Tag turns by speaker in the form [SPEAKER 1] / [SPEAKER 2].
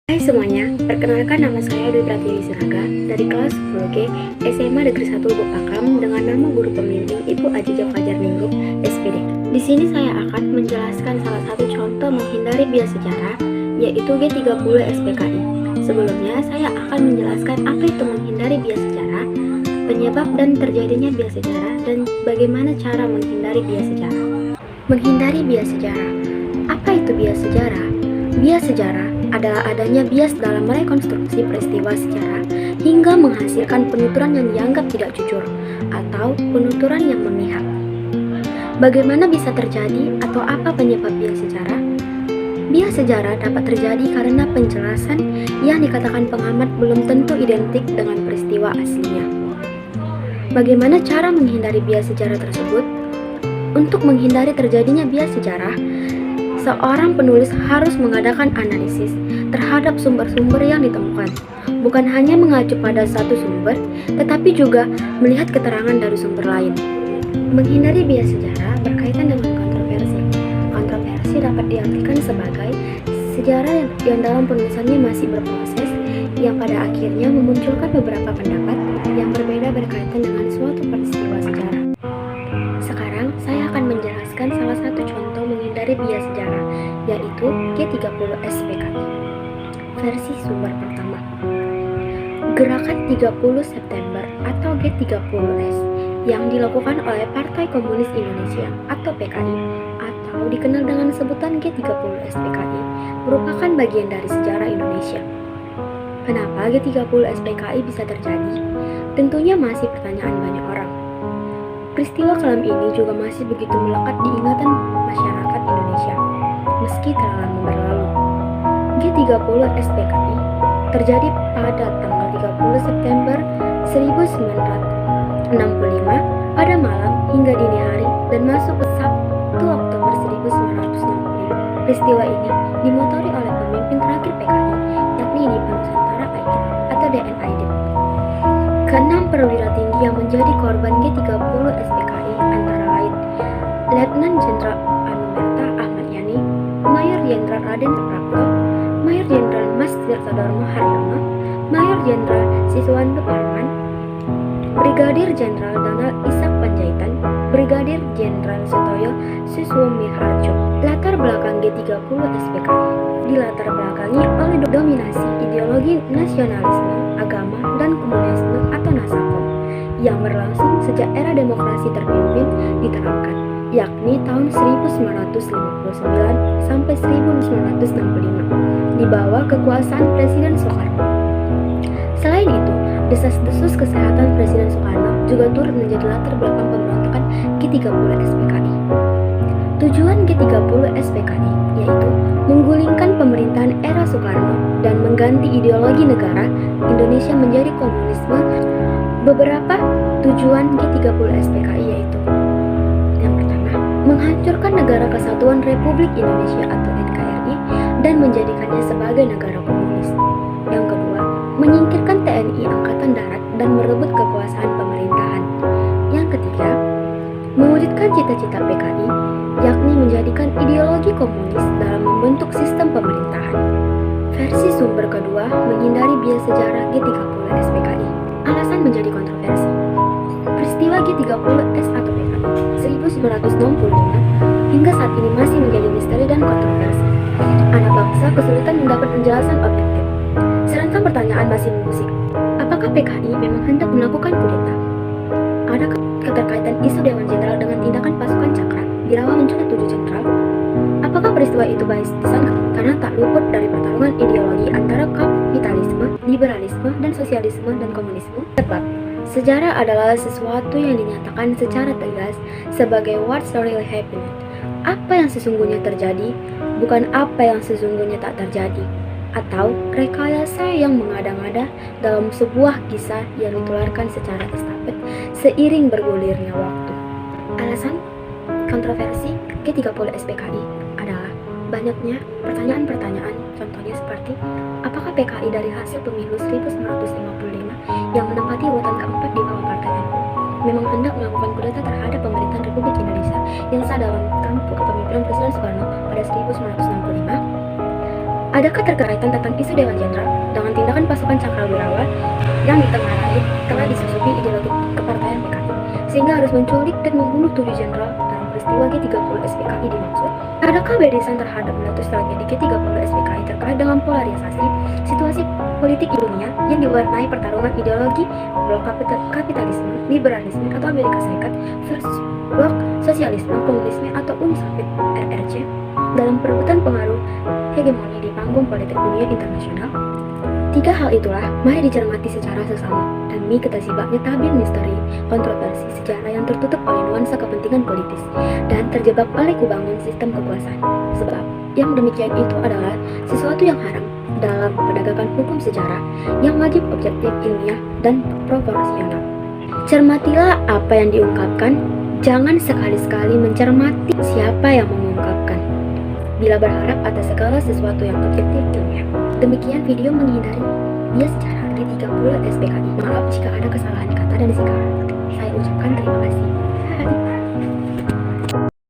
[SPEAKER 1] Hai semuanya, perkenalkan nama saya Dwi Pratiwi Sinaga dari kelas 10G SMA Negeri 1 Lubuk Pakam dengan nama guru pembimbing Ibu Ajijah Fajar Ningrum, SPD. Di sini saya akan menjelaskan salah satu contoh menghindari bias sejarah, yaitu G30 SPKI. Sebelumnya, saya akan menjelaskan apa itu menghindari bias sejarah, penyebab dan terjadinya bias sejarah, dan bagaimana cara menghindari bias sejarah. Menghindari bias sejarah. Apa itu bias sejarah? Bias sejarah adalah adanya bias dalam merekonstruksi peristiwa sejarah hingga menghasilkan penuturan yang dianggap tidak jujur atau penuturan yang memihak. Bagaimana bisa terjadi atau apa penyebab bias sejarah? Bias sejarah dapat terjadi karena penjelasan yang dikatakan pengamat belum tentu identik dengan peristiwa aslinya. Bagaimana cara menghindari bias sejarah tersebut? Untuk menghindari terjadinya bias sejarah, seorang penulis harus mengadakan analisis terhadap sumber-sumber yang ditemukan, bukan hanya mengacu pada satu sumber, tetapi juga melihat keterangan dari sumber lain. Menghindari bias sejarah berkaitan dengan kontroversi. Kontroversi dapat diartikan sebagai sejarah yang dalam penulisannya masih berproses, yang pada akhirnya memunculkan beberapa pendapat yang berbeda berkaitan dengan suatu peristiwa sejarah. Sekarang, saya akan menjelaskan salah satu contoh menghindari bias sejarah, yaitu G30 SPKI. Versi sumber pertama. Gerakan 30 September atau G30S yang dilakukan oleh Partai Komunis Indonesia atau PKI atau dikenal dengan sebutan G30 SPKI merupakan bagian dari sejarah Indonesia. Kenapa G30 SPKI bisa terjadi? Tentunya masih pertanyaan banyak orang. Peristiwa kelam ini juga masih begitu melekat di ingatan masyarakat Indonesia, meski telah lama berlalu. G30 SPKI terjadi pada tanggal 30 September 1965 pada malam hingga dini hari dan masuk ke 1 Oktober 1965. Peristiwa ini dimotori oleh pemimpin terakhir PKI, yakni Dipa Nusantara Aidit atau DNAidit. Keenam perwira tinggi yang menjadi korban G30 SPKI antara lain Letnan Jenderal Anumerta Ahmad Yani, Mayor Jenderal Raden Suprapto, Mayor Jenderal Mas Tirtodormo Haryono, Mayor Jenderal Siswanto Parman, Brigadir Jenderal Donald Ishak Panjaitan, Brigadir Jenderal Sutoyo Suswomiharjo. Latar belakang G30 SPKI dilatar belakangi oleh dominasi ideologi nasionalisme, agama, dan komunisme atau Nasakom yang berlangsung sejak era demokrasi terpimpin diterapkan, yakni tahun 1959 sampai 1965 di bawah kekuasaan Presiden Soekarno. Selain itu, desas-desus kesehatan Presiden Soekarno juga turut menjadi latar belakang pemberontakan G30 SPKI. Tujuan G30 SPKI yaitu menggulingkan pemerintahan era Soekarno dan mengganti ideologi negara Indonesia menjadi komunisme. Beberapa tujuan G30 SPKI yaitu: yang pertama, menghancurkan Negara Kesatuan Republik Indonesia atau NKRI dan menjadikannya sebagai negara komunis. Yang kedua, menyingkirkan TNI Angkatan Darat dan merebut kekuasaan pemerintahan. Yang ketiga, mewujudkan cita-cita PKI, yakni menjadikan ideologi komunis dalam membentuk sistem pemerintahan. Versi sumber kedua menghindari bias sejarah G30 SPKI. Alasan menjadi kontroversi. Peristiwa G30S atau PKI 1965 hingga saat ini masih menjadi misteri dan kontroversi. Anak bangsa kesulitan mendapat penjelasan objektif. Serangkaian pertanyaan masih mengusik. Apakah PKI memang hendak melakukan kudeta? Adakah keterkaitan isu Dewan Jenderal dengan tindakan pasukan Cakra di rawa menculik 7 jenderal? Apakah peristiwa itu bias disangka karena tak luput dari pertarungan ideologi antara kapitalisme, liberalisme, dan sosialisme dan komunisme? Sebab sejarah adalah sesuatu yang dinyatakan secara tegas sebagai what's really happening. Apa yang sesungguhnya terjadi, bukan apa yang sesungguhnya tak terjadi, atau rekayasa yang mengada-ngada dalam sebuah kisah yang ditularkan secara estafet seiring bergulirnya waktu. Alasan kontroversi G30 SPKI adalah banyaknya pertanyaan-pertanyaan, contohnya seperti apakah PKI dari hasil pemilu 1955 yang menempati urutan keempat di bawah Partai NU memang hendak melakukan kudeta terhadap pemerintahan Republik Indonesia yang sah dalam tampuk kepemimpinan Presiden Soekarno pada 1965? Adakah terkaitan tentang isu Dewan Jenderal dengan tindakan pasukan Cakrawirawa yang ditengarai telah disusupi ideologi kepartaian PKI, sehingga harus menculik dan membunuh 7 jenderal dalam peristiwa G30 SPKI dimaksud? Adakah barisan terhadap meletus tragedi G30 SPKI terkait dengan polarisasi situasi politik dunia yang diwarnai pertarungan ideologi blok kapitalisme, liberalisme atau Amerika Serikat versus blok sosialisme, komunisme atau Uni Soviet RRC dalam perebutan pengaruh hegemoni di panggung politik dunia internasional? Tiga hal itulah mari dicermati secara seksama demi ketersibatnya tabir misteri kontroversi sejarah yang tertutup oleh nuansa kepentingan politis dan terjebak oleh kubangan sistem kekuasaan. Sebab yang demikian itu adalah sesuatu yang haram dalam penegakan hukum sejarah yang wajib objektif, ilmiah, dan proporsional. Cermatilah apa yang diungkapkan, jangan sekali-sekali mencermati siapa yang mengungkapkan. Bila berharap atas segala sesuatu yang objektif ilmiah. Demikian video menghindari bias sejarah G30 SPKI. Maaf jika ada kesalahan kata dan sikap. Saya ucapkan terima kasih.